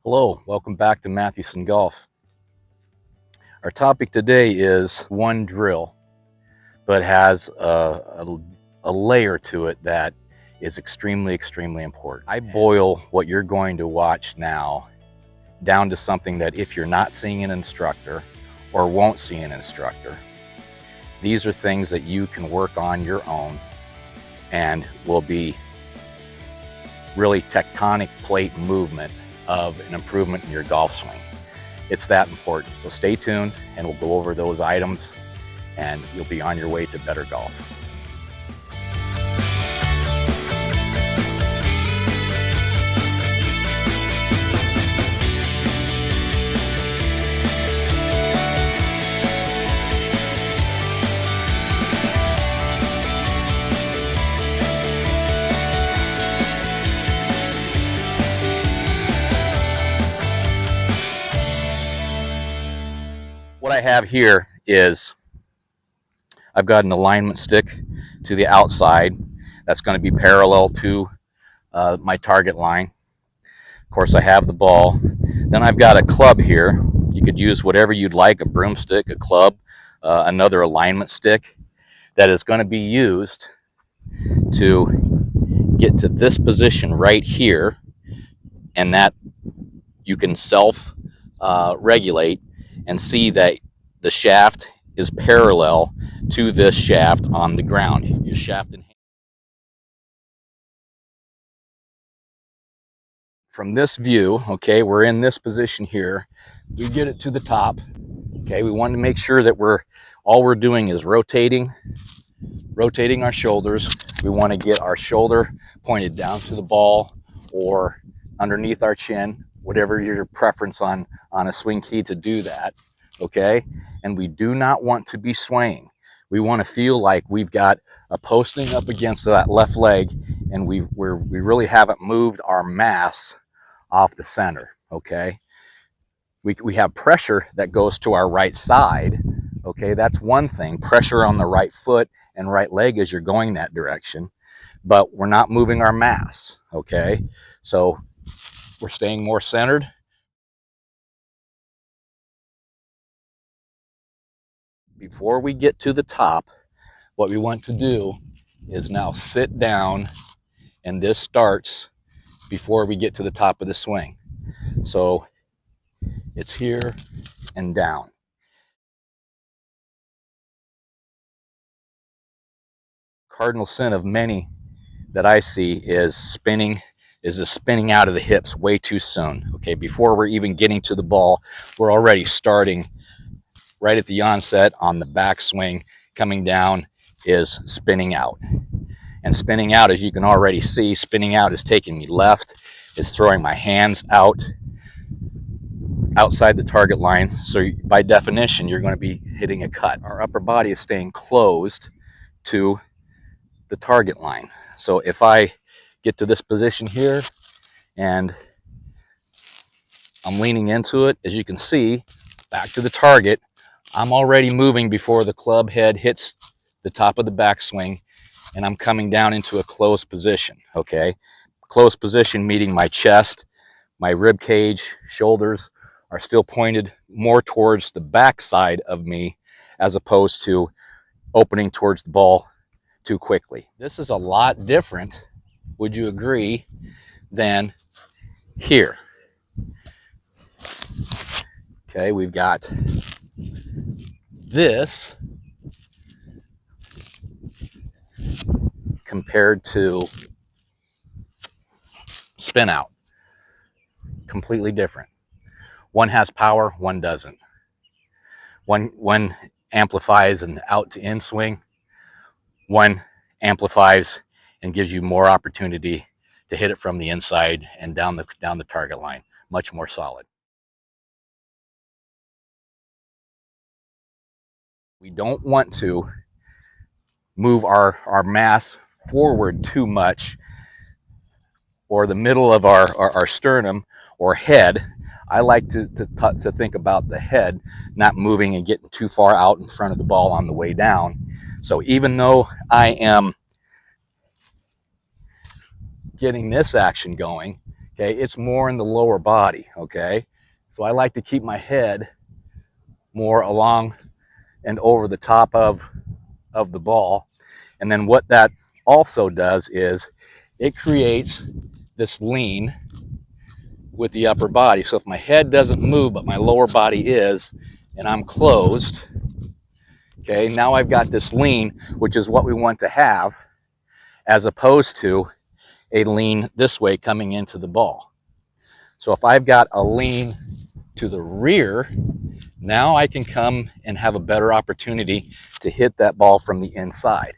Hello, welcome back to Mathewson Golf. Our topic today is one drill, but has a layer to it that is extremely important. I boil what you're going to watch now down to something that if you're not seeing an instructor or won't see an instructor, these are things that you can work on your own and will be really tectonic plate movement of an improvement in your golf swing. It's that important. So stay tuned and we'll go over those items and you'll be on your way to better golf. What I have here is I've got an alignment stick to the outside that's going to be parallel to my target line. Of course, I have the ball. Then I've got a club here. You could use whatever you'd like, a broomstick, a club, another alignment stick that is going to be used to get to this position right here, and that you can self regulate and see that the shaft is parallel to this shaft on the ground. Your shaft and from this view, okay, we're in this position here. We get it to the top. Okay, we want to make sure that all we're doing is rotating our shoulders. We want to get our shoulder pointed down to the ball or underneath our chin, whatever your preference on a swing key to do that. Okay, and we do not want to be swaying. We want to feel like we've got a posting up against that left leg, and we really haven't moved our mass off the center. Okay, we have pressure that goes to our right side. Okay, that's one thing, pressure on the right foot and right leg as you're going that direction, but we're not moving our mass. Okay, so we're staying more centered. Before we get to the top, what we want to do is now sit down, and this starts before we get to the top of the swing. So it's here and down. Cardinal sin of many that I see is spinning out of the hips way too soon. Okay, before we're even getting to the ball, we're already starting right at the onset on the backswing. Coming down is spinning out. And spinning out, as you can already see, spinning out is taking me left. It's throwing my hands outside the target line. So by definition, you're going to be hitting a cut. Our upper body is staying closed to the target line. So if I get to this position here and I'm leaning into it, as you can see, back to the target, I'm already moving before the club head hits the top of the backswing, and I'm coming down into a closed position. Okay, closed position meaning my chest, my rib cage, shoulders are still pointed more towards the back side of me as opposed to opening towards the ball too quickly. This is a lot different, would you agree, than here. Okay, we've got this compared to spin out. Completely different. One has power, one doesn't. One amplifies an out to in swing. One amplifies and gives you more opportunity to hit it from the inside and down the target line. Much more solid. We don't want to move our mass forward too much, or the middle of our sternum or head. I like to think about the head not moving and getting too far out in front of the ball on the way down. So even though I am getting this action going, Okay, it's more in the lower body, okay? So I like to keep my head more along and over the top of the ball. And then what that also does is it creates this lean with the upper body. So if my head doesn't move, but my lower body is, and I'm closed, okay, now I've got this lean, which is what we want to have, as opposed to a lean this way coming into the ball. So if I've got a lean to the rear, now I can come and have a better opportunity to hit that ball from the inside,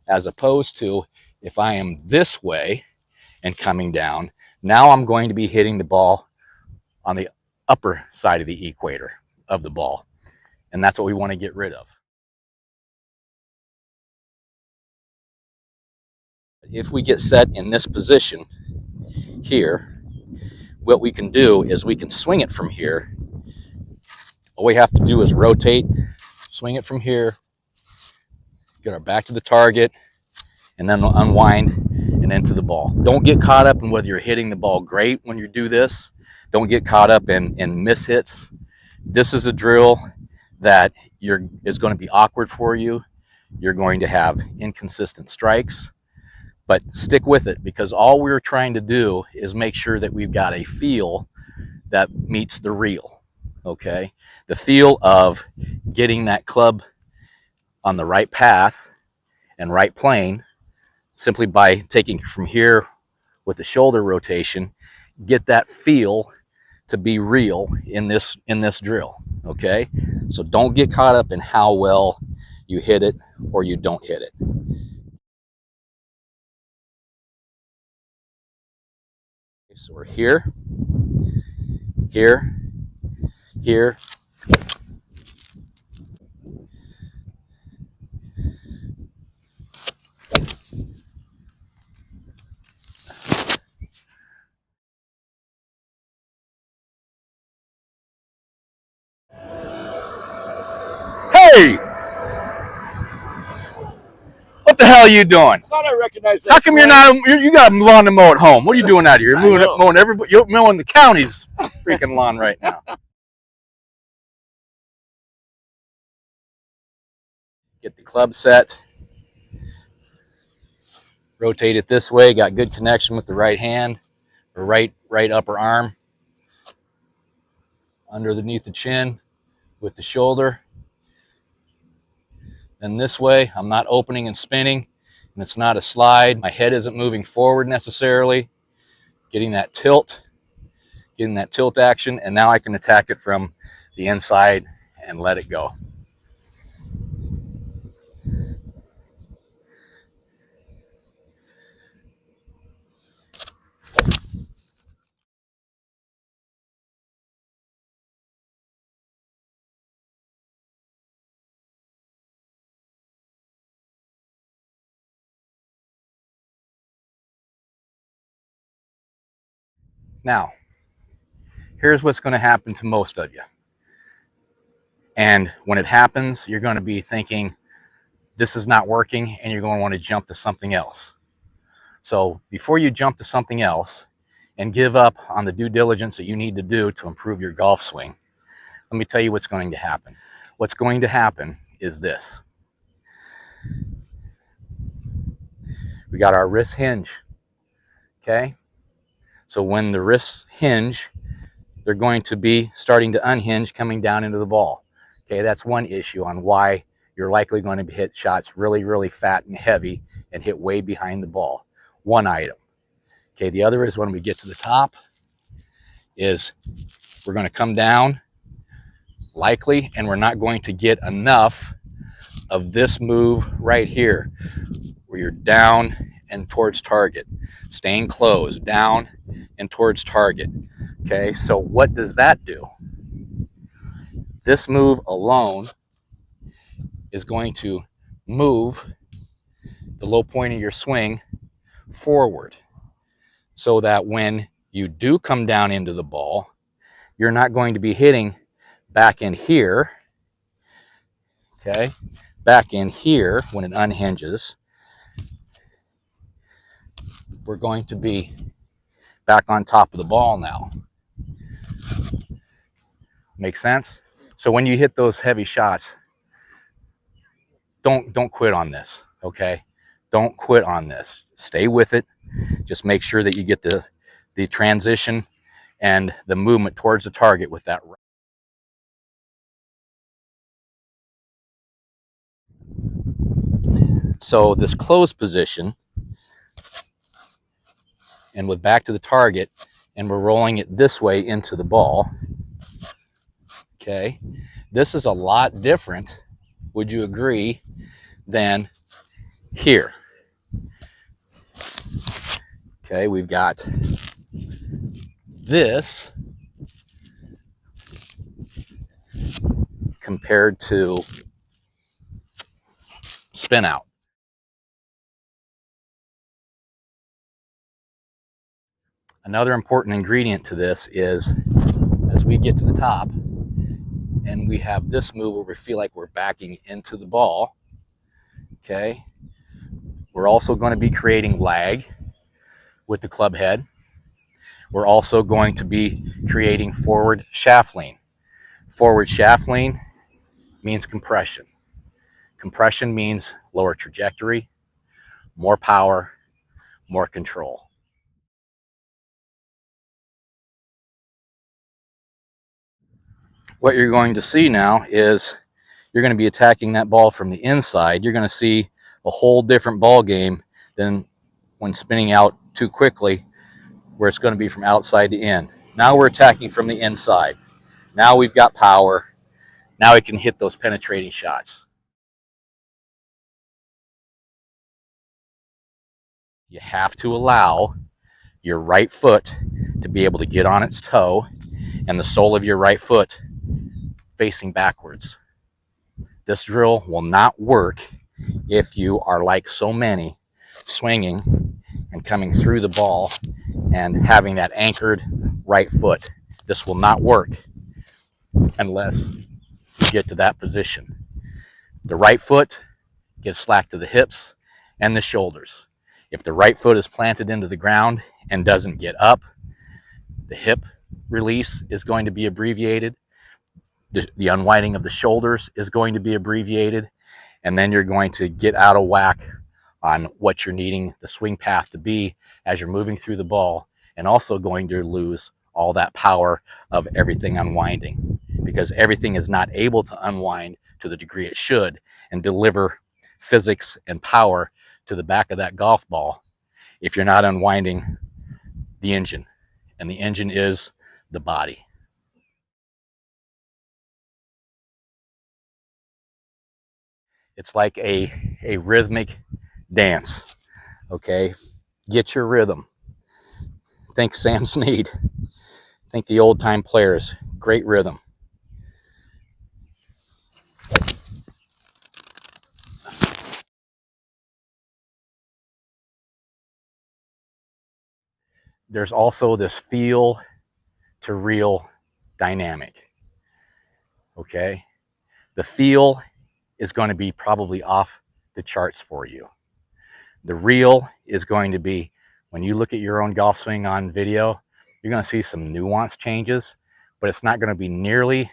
as opposed to if I am this way and coming down, now I'm going to be hitting the ball on the upper side of the equator of the ball. And that's what we want to get rid of. If we get set in this position here, what we can do is we can swing it from here. All we have to do is rotate, swing it from here, get our back to the target, and then we'll unwind and into the ball. Don't get caught up in whether you're hitting the ball great when you do this. Don't get caught up in mishits. This is a drill that is going to be awkward for you. You're going to have inconsistent strikes, but stick with it, because all we're trying to do is make sure that we've got a feel that meets the real, okay? The feel of getting that club on the right path and right plane simply by taking from here with the shoulder rotation, get that feel to be real in this drill, okay? So don't get caught up in how well you hit it or you don't hit it. So we're here, here, here. Hey! What the hell are you doing? I thought I recognized that. How come you're not? You got to move on to mow at home. What are you doing out here? You're mowing everybody. You're mowing the county's freaking lawn right now. Get the club set. Rotate it this way. Got good connection with the right hand, or right upper arm, underneath the chin, with the shoulder. And this way, I'm not opening and spinning, and it's not a slide. My head isn't moving forward necessarily. Getting that tilt action, and now I can attack it from the inside and let it go. Now, here's what's going to happen to most of you. And when it happens, you're going to be thinking, this is not working, and you're going to want to jump to something else. So before you jump to something else and give up on the due diligence that you need to do to improve your golf swing, let me tell you what's going to happen. What's going to happen is this. We got our wrist hinge, okay? So when the wrists hinge, they're going to be starting to unhinge coming down into the ball. Okay, that's one issue on why you're likely going to hit shots really, really fat and heavy and hit way behind the ball. One item. Okay, the other is when we get to the top is we're going to come down likely, and we're not going to get enough of this move right here where you're down and towards target, staying closed, down and towards target. Okay, so what does that do? This move alone is going to move the low point of your swing forward, so that when you do come down into the ball, you're not going to be hitting back in here, okay? Back in here when it unhinges. We're going to be back on top of the ball now. Make sense? So when you hit those heavy shots, don't quit on this, okay? Don't quit on this. Stay with it. Just make sure that you get the transition and the movement towards the target with that. So this closed position, and with back to the target, and we're rolling it this way into the ball, okay? This is a lot different, would you agree, than here. Okay, we've got this compared to spin out. Another important ingredient to this is as we get to the top and we have this move where we feel like we're backing into the ball, okay, we're also going to be creating lag with the club head. We're also going to be creating forward shaft lean. Forward shaft lean means compression. Compression means lower trajectory, more power, more control. What you're going to see now is you're going to be attacking that ball from the inside. You're going to see a whole different ball game than when spinning out too quickly, where it's going to be from outside to in. Now we're attacking from the inside. Now we've got power. Now we can hit those penetrating shots. You have to allow your right foot to be able to get on its toe and the sole of your right foot facing backwards. This drill will not work if you are like so many, swinging and coming through the ball and having that anchored right foot. This will not work unless you get to that position. The right foot gets slack to the hips and the shoulders. If the right foot is planted into the ground and doesn't get up, the hip release is going to be abbreviated. The unwinding of the shoulders is going to be abbreviated. And then you're going to get out of whack on what you're needing the swing path to be as you're moving through the ball, and also going to lose all that power of everything unwinding, because everything is not able to unwind to the degree it should and deliver physics and power to the back of that golf ball if you're not unwinding the engine. And the engine is the body. It's like a rhythmic dance, okay? Get your rhythm. Think Sam Snead. Think the old-time players. Great rhythm. There's also this feel to real dynamic, okay? The feel is going to be probably off the charts for you. The real is going to be, when you look at your own golf swing on video, you're going to see some nuance changes, but it's not going to be nearly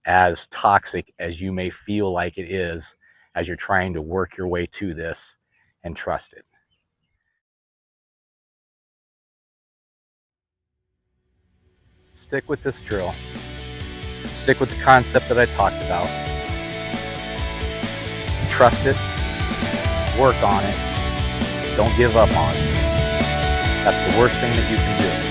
as toxic as you may feel like it is as you're trying to work your way to this and trust it. Stick with this drill. Stick with the concept that I talked about. Trust it. Work on it. Don't give up on it. That's the worst thing that you can do.